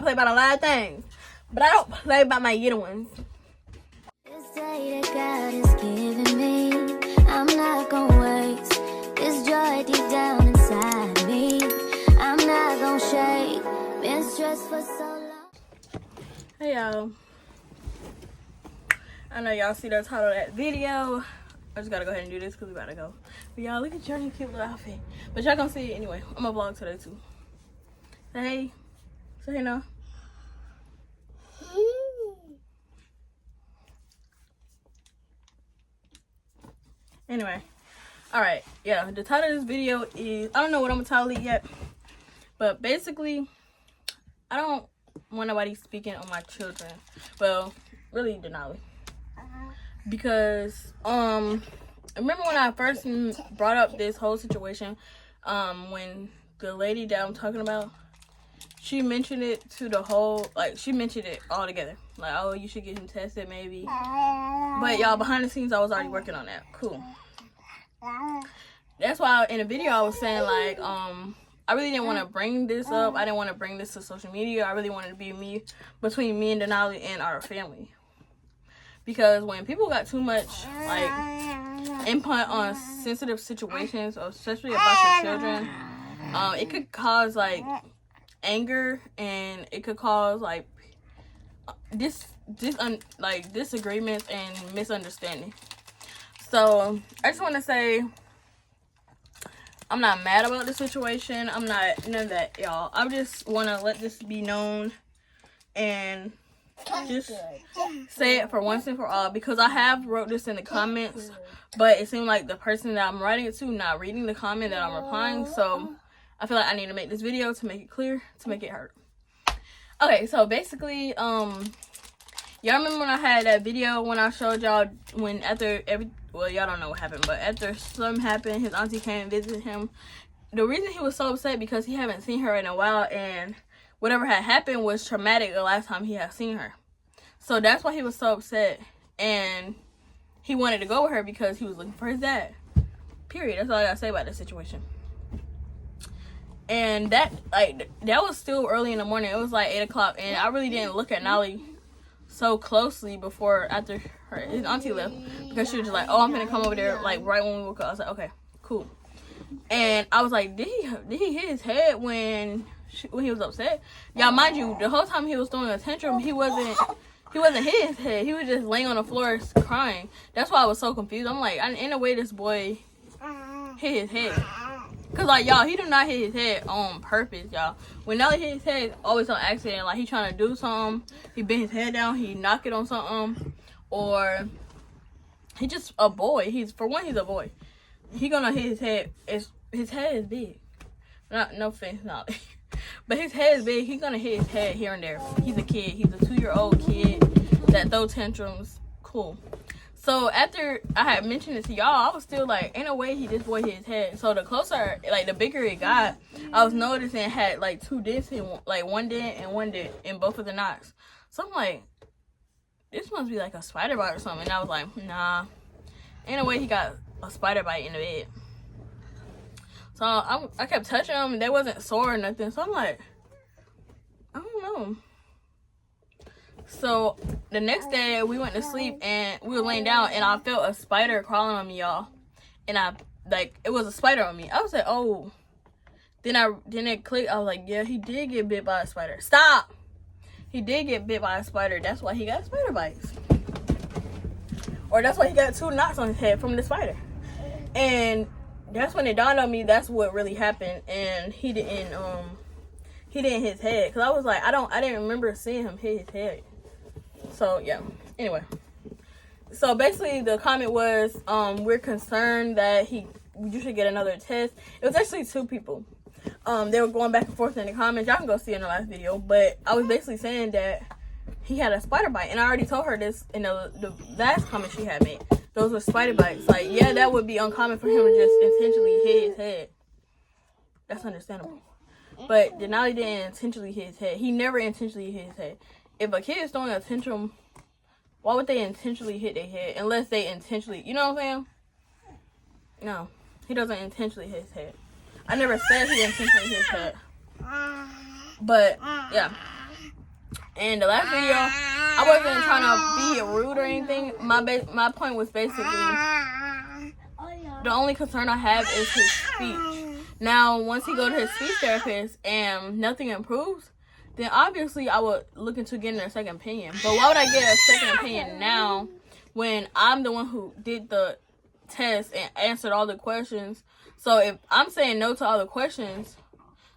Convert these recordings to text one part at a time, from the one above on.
play by a lot of things, but I don't play by my little ones. This day that God is giving me, I'm not gonna waste this joy deep down inside me. I'm not gonna shake, been stressed for so long. Hey y'all, I know y'all see the title of that video. I just gotta go ahead and do this because we gotta go. But y'all, look at Journee cute little outfit. But y'all gonna see it anyway. I'm gonna vlog today too. Say hey. Say hey now. Anyway, alright, yeah, the title of this video is, I don't know what I'm gonna title it yet, but basically, I don't want nobody speaking on my children. Well, really Denali. Because, remember when I first brought up this whole situation, when the lady that I'm talking about, she mentioned it to the whole, like, she mentioned it all together. Like, oh, you should get him tested, maybe. But, y'all, behind the scenes, I was already working on that. Cool. That's why in the video, I was saying, like, I really didn't want to bring this up. I didn't want to bring this to social media. I really wanted to be between me and Denali and our family. Because when people got too much, like, input on sensitive situations, especially about your children, it could cause, like, anger, and it could cause like disagreements and misunderstanding. So I just want to say I'm not mad about the situation. I'm not none of that, y'all. I just want to let this be known and just say it for once and for all, because I have wrote this in the comments, but it seemed like the person that I'm writing it to not reading the comment that I'm replying. So I feel like I need to make this video to make it clear, to make it hurt. Okay, so basically, y'all remember when I had that video when I showed y'all when well, y'all don't know what happened, but after something happened, his auntie came and visited him. The reason he was so upset because he haven't seen her in a while, and whatever had happened was traumatic the last time he had seen her. So that's why he was so upset, and he wanted to go with her because he was looking for his dad. Period. That's all I gotta say about this situation. And that was still early in the morning. It was like 8 o'clock, and I really didn't look at Nolly so closely after his auntie left, because she was just like, oh, I'm gonna come over there like right when we woke up. I was like, okay, cool. And I was like, did he hit his head when he was upset? Y'all, mind you, the whole time he was throwing a tantrum, he wasn't hitting his head. He was just laying on the floor crying. That's why I was so confused. I'm like, in a way, this boy hit his head. Cause like, y'all, he do not hit his head on purpose, y'all. When Nelly hit his head, always on accident. Like, he trying to do something, he bent his head down, he knock it on something, or he just a boy. He's a boy. He gonna hit his head. His head is big. No offense, not. But his head is big. He's gonna hit his head here and there. He's a kid. He's a 2-year-old kid that throw tantrums. Cool. So after I had mentioned it to y'all, I was still like, ain't no way this boy hit his head. So the closer, like the bigger it got, I was noticing it had like 2 dents, like 1 dent and 1 dent in both of the knocks. So I'm like, this must be like a spider bite or something. And I was like, nah, ain't no way he got a spider bite in the bed. So I kept touching them, and they wasn't sore or nothing. So I'm like, I don't know. So the next day we went to sleep, and we were laying down, and I felt a spider crawling on me, y'all. And it was a spider on me. I was like, oh. Then it clicked. I was like, yeah, he did get bit by a spider. Stop. He did get bit by a spider. That's why he got spider bites. Or that's why he got 2 knots on his head from the spider. And that's when it dawned on me that's what really happened, and he didn't hit his head, because I was like, I didn't remember seeing him hit his head. So yeah, anyway, so basically the comment was, we're concerned that you should get another test. It was actually 2 people. They were going back and forth in the comments. Y'all can go see it in the last video, but I was basically saying that he had a spider bite, and I already told her this in the last comment she had made. Those were spider bites. Like, yeah, that would be uncommon for him to just intentionally hit his head. That's understandable. But Denali didn't intentionally hit his head. He never intentionally hit his head. If a kid is throwing a tantrum, why would they intentionally hit their head? Unless they intentionally, you know what I'm saying? No, he doesn't intentionally hit his head. I never said he intentionally hit his head. But, yeah. in the last video, I wasn't trying to be rude or anything. My point was basically, the only concern I have is his speech. Now, once he go to his speech therapist and nothing improves, then obviously I would look into getting a second opinion. But why would I get a second opinion now when I'm the one who did the test and answered all the questions? So if I'm saying no to all the questions,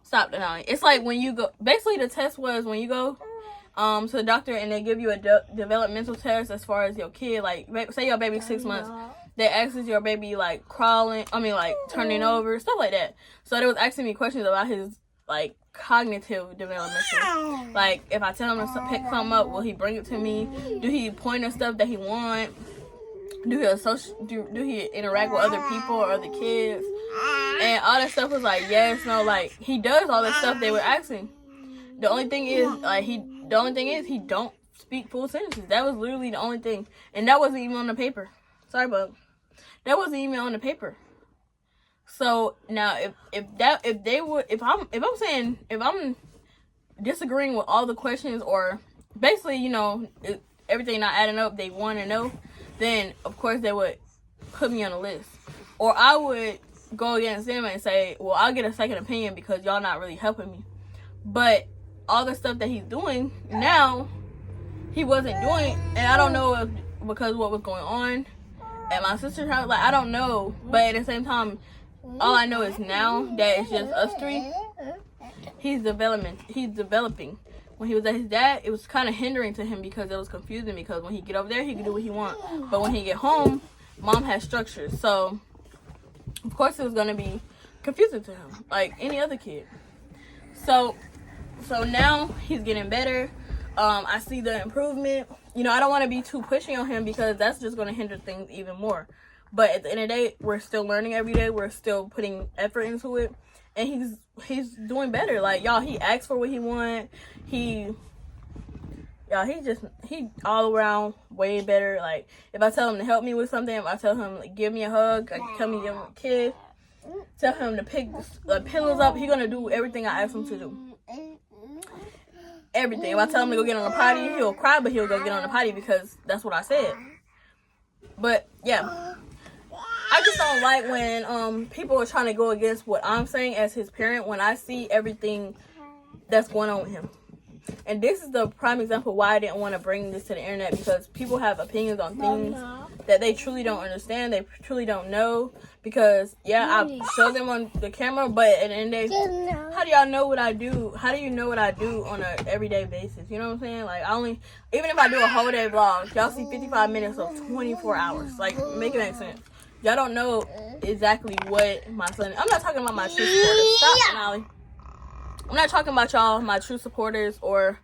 stop Denali. It's like when you go, basically the test was when you go to the doctor and they give you a developmental test as far as your kid, like say your baby's 6 months, they ask is your baby like crawling, like turning over, stuff like that. So they was asking me questions about his like cognitive developmental. Like if I tell him to pick something up, will he bring it to me? Do he point at stuff that he want? Do he interact with other people or other kids? And all that stuff was like yes, no, like he does all that stuff they were asking. The only thing is he don't speak full sentences. That was literally the only thing, and that wasn't even on the paper. Sorry, bub. That wasn't even on the paper. So now, if I'm disagreeing with all the questions, or basically, everything not adding up, they want to know, then of course they would put me on a list, or I would go against them and say, well, I'll get a second opinion because y'all not really helping me. But all the stuff that he's doing now, he wasn't doing, and I don't know if because what was going on at my sister's house, like I don't know, but at the same time, all I know is now that it's just us three, he's developing. When he was at his dad, it was kind of hindering to him because it was confusing, because when he get over there, he can do what he want, but when he get home, mom has structures, so of course it was going to be confusing to him, like any other kid. So now he's getting better. I see the improvement. I don't want to be too pushy on him because that's just going to hinder things even more. But at the end of the day, we're still learning every day. We're still putting effort into it. And he's doing better. Like, y'all, he asks for what he wants. He all around way better. Like, if I tell him to help me with something, if I tell him, like, give me a hug, like, tell me to give him a kiss, tell him to pick the pillows up, he's going to do everything I ask him to do. Everything. If I tell him to go get on the potty, he'll cry, but he'll go get on the potty because that's what I said. But, yeah. I just don't like when people are trying to go against what I'm saying as his parent when I see everything that's going on with him. And this is the prime example why I didn't want to bring this to the internet, because people have opinions on things that they truly don't understand, they truly don't know. Because, yeah, I show them on the camera, but at the end of the day, how do y'all know what I do? How do you know what I do on an everyday basis? You know what I'm saying? Like, even if I do a whole day vlog, y'all see 55 minutes of 24 hours. Like, make it make sense. Y'all don't know exactly what my son is. I'm not talking about my true supporters. Stop, Denali. I'm not talking about y'all, my true supporters, or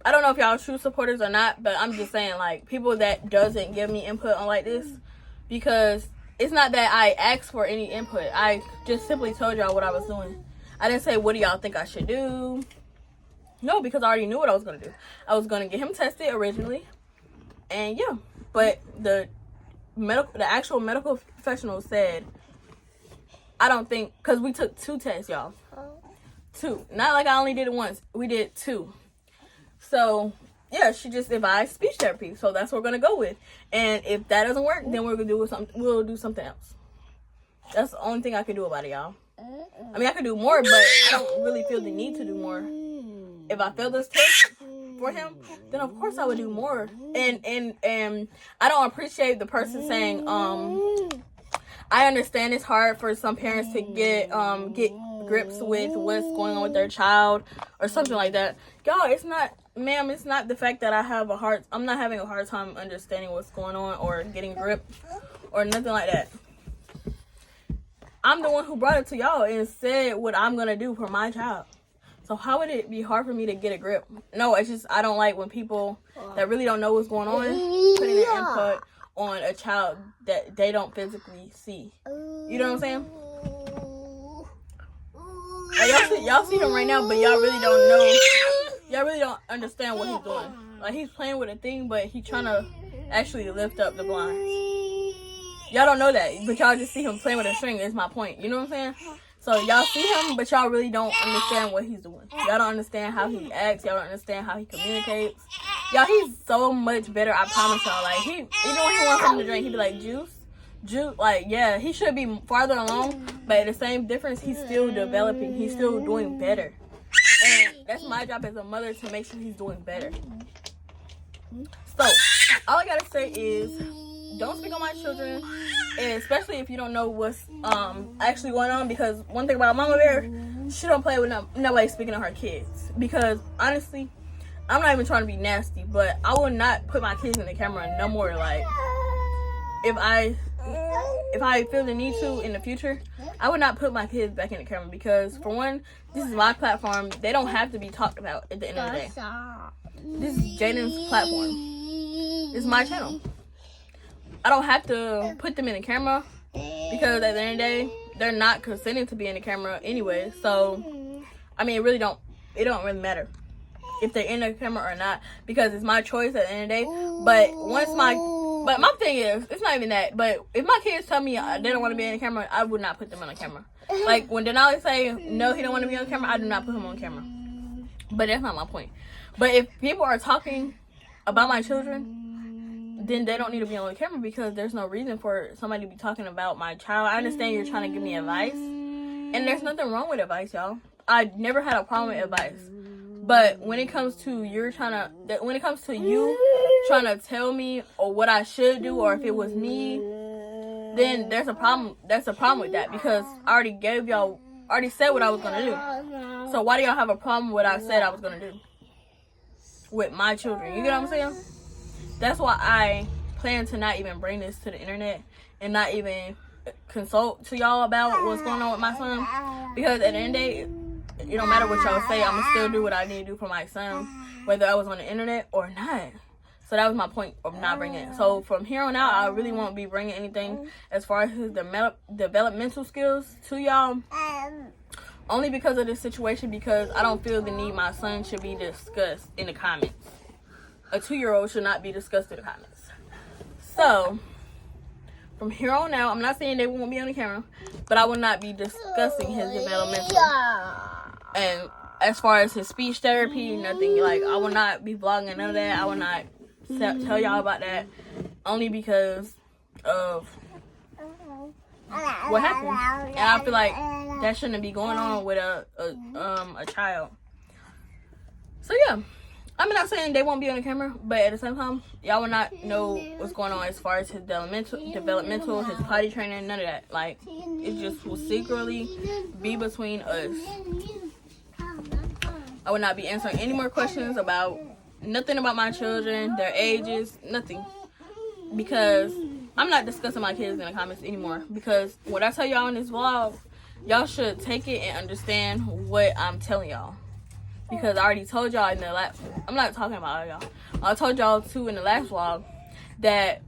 I don't know if y'all are true supporters or not, but I'm just saying, like, people that doesn't give me input on like this, because it's not that I asked for any input. I just simply told y'all what I was doing. I didn't say, what do y'all think I should do? No, because I already knew what I was going to do. I was going to get him tested originally. And yeah, but the actual medical professional said, I don't think, because we took 2 tests, y'all. 2. Not like I only did it once. We did 2. So yeah, she just advised speech therapy, so that's what we're gonna go with. And if that doesn't work, then we'll do something else. That's the only thing I can do about it, y'all. I mean, I could do more, but I don't really feel the need to do more. If I fail this test for him, then of course I would do more. And I don't appreciate the person saying, I understand it's hard for some parents to get grips with what's going on with their child or something like that. Y'all, it's not, ma'am, it's not the fact that I'm not having a hard time understanding what's going on or getting grip or nothing like that. I'm the one who brought it to y'all and said what I'm going to do for my child. So how would it be hard for me to get a grip? No, it's just I don't like when people that really don't know what's going on putting their input on a child that they don't physically see. You know what I'm saying? Like y'all see him right now, but y'all really don't know. Y'all really don't understand what he's doing. Like, he's playing with a thing, but he's trying to actually lift up the blinds. Y'all don't know that, but y'all just see him playing with a string, is my point. You know what I'm saying? So y'all see him, but y'all really don't understand what he's doing. Y'all don't understand how he acts. Y'all don't understand how he communicates. Y'all, he's so much better, I promise y'all. Like, even when he wants something to drink, he'd be like, juice. Like, yeah, he should be farther along, but the same difference, he's still developing. He's still doing better. And that's my job as a mother, to make sure he's doing better. So, all I gotta say is, don't speak on my children, and especially if you don't know what's actually going on, because one thing about Mama Bear, she don't play with nobody speaking on her kids. Because honestly, I'm not even trying to be nasty, but I will not put my kids in the camera no more. Like, if I feel the need to in the future, I would not put my kids back in the camera, because for one, this is my platform. They don't have to be talked about at the end of the day. This is Jadyn's platform. It's my channel. I don't have to put them in the camera, because at the end of the day, they're not consenting to be in the camera anyway. So, I mean, it don't really matter if they're in the camera or not, because it's my choice at the end of the day. But my thing is, it's not even that, but if my kids tell me they don't want to be in the camera, I would not put them on the camera. Like, when Denali say, no, he don't want to be on camera, I do not put him on camera. But that's not my point. But if people are talking about my children, then they don't need to be on the camera, because there's no reason for somebody to be talking about my child. I understand you're trying to give me advice, and there's nothing wrong with advice, y'all. I never had a problem with advice. But when it comes to you trying to tell me or what I should do, or if it was me, then there's a problem. That's a problem with that, because I already said what I was gonna do. So why do y'all have a problem with what I said I was gonna do with my children? You get what I'm saying? That's why I plan to not even bring this to the internet and not even consult to y'all about what's going on with my son, because at the end of the day, it don't matter what y'all say, I'm gonna still do what I need to do for my son, whether I was on the internet or not. So that was my point of not bringing it. So from here on out, I really won't be bringing anything as far as his developmental skills to y'all, only because of this situation, because I don't feel the need my son should be discussed in the comments. A 2-year-old should not be discussed in the comments. So, from here on out, I'm not saying they won't be on the camera, but I will not be discussing his developmental. And as far as his speech therapy, nothing. Like, I will not be vlogging none of that. I will not tell y'all about that, only because of what happened. And I feel like that shouldn't be going on with a child. So, yeah. I'm not saying they won't be on the camera, but at the same time, y'all will not know what's going on as far as his developmental, his potty training, none of that. Like, it just will secretly be between us. I will not be answering any more questions about nothing about my children, their ages, nothing. Because I'm not discussing my kids in the comments anymore. Because what I tell y'all in this vlog, y'all should take it and understand what I'm telling y'all. Because I already told y'all in the last, I'm not talking about y'all. I told y'all too in the last vlog that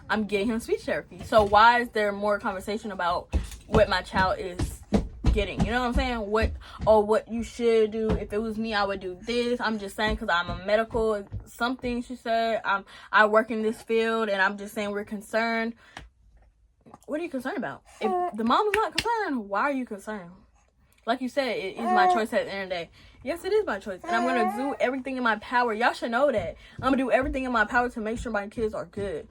I'm getting him speech therapy. So why is there more conversation about what my child is getting? You know what I'm saying? What you should do. If it was me, I would do this. I'm just saying because I'm a medical something, she said. I work in this field, and I'm just saying we're concerned. What are you concerned about? If the mom is not concerned, why are you concerned? Like you said, it is my choice at the end of the day. Yes, it is my choice. And I'm going to do everything in my power. Y'all should know that. I'm going to do everything in my power to make sure my kids are good.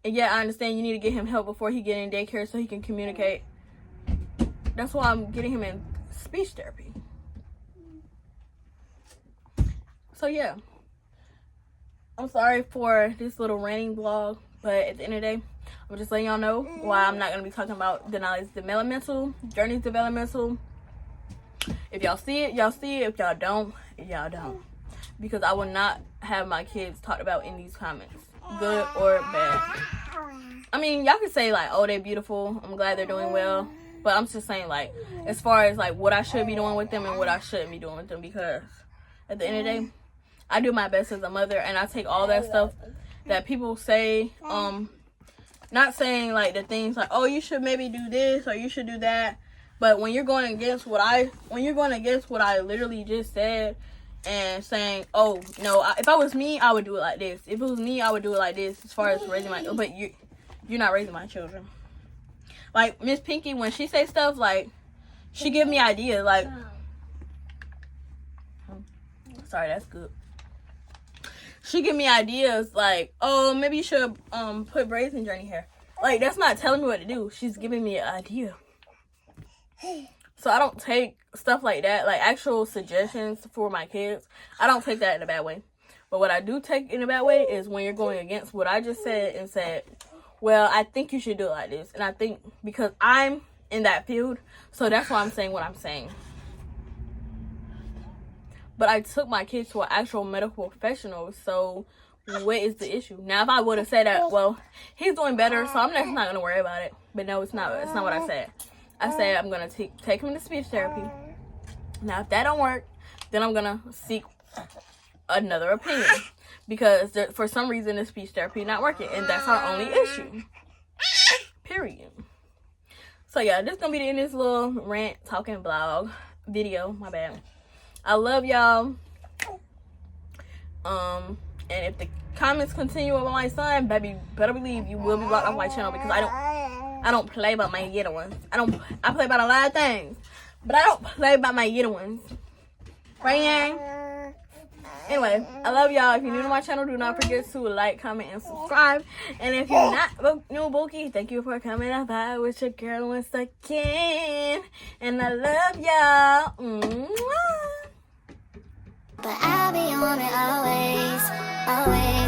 And yeah, I understand you need to get him help before he get in daycare so he can communicate. That's why I'm getting him in speech therapy. So yeah. I'm sorry for this little ranting vlog. But at the end of the day, I'm just letting y'all know why I'm not going to be talking about Denali's developmental, Journee's developmental. If y'all see it, y'all see it. If y'all don't, y'all don't. Because I will not have my kids talked about in these comments, good or bad. I mean, y'all can say like, oh, they're beautiful, I'm glad they're doing well. But I'm just saying, like, as far as like what I should be doing with them and what I shouldn't be doing with them. Because at the end of the day, I do my best as a mother, and I take all that stuff that people say, not saying like the things like, oh, you should maybe do this or you should do that. But when you're going against what I literally just said, and saying, oh, no, if I was me, I would do it like this. If it was me, I would do it like this, as far as raising my, but you're not raising my children. Like Miss Pinky, when she say stuff, like she give me ideas. Like, sorry, that's good. She give me ideas like, oh, maybe you should put braids in Journee hair. Like, that's not telling me what to do. She's giving me an idea. So I don't take stuff like that, like actual suggestions for my kids. I don't take that in a bad way. But what I do take in a bad way is when you're going against what I just said and said, well, I think you should do it like this. And I think because I'm in that field, so that's why I'm saying what I'm saying. But I took my kids to an actual medical professional, so what is the issue? Now, if I would have said that, well, he's doing better, so I'm just not going to worry about it. But no, it's not what I said. I said I'm going to take him to speech therapy. Now, if that don't work, then I'm going to seek another opinion. Because for some reason, the speech therapy not working. And that's our only issue. Period. So, yeah, this is going to be the end of this little rant, talking vlog video. My bad. I love y'all. And if the comments continue about my son, baby, better believe you will be blocked off my channel because I don't play about my little ones. I play about a lot of things, but I don't play about my little ones. Right, Yang? Anyway, I love y'all. If you're new to my channel, do not forget to like, comment, and subscribe. And if you're not new Bookie, thank you for coming up by with your girl once again. And I love y'all. Mwah. But I'll be on it always, always.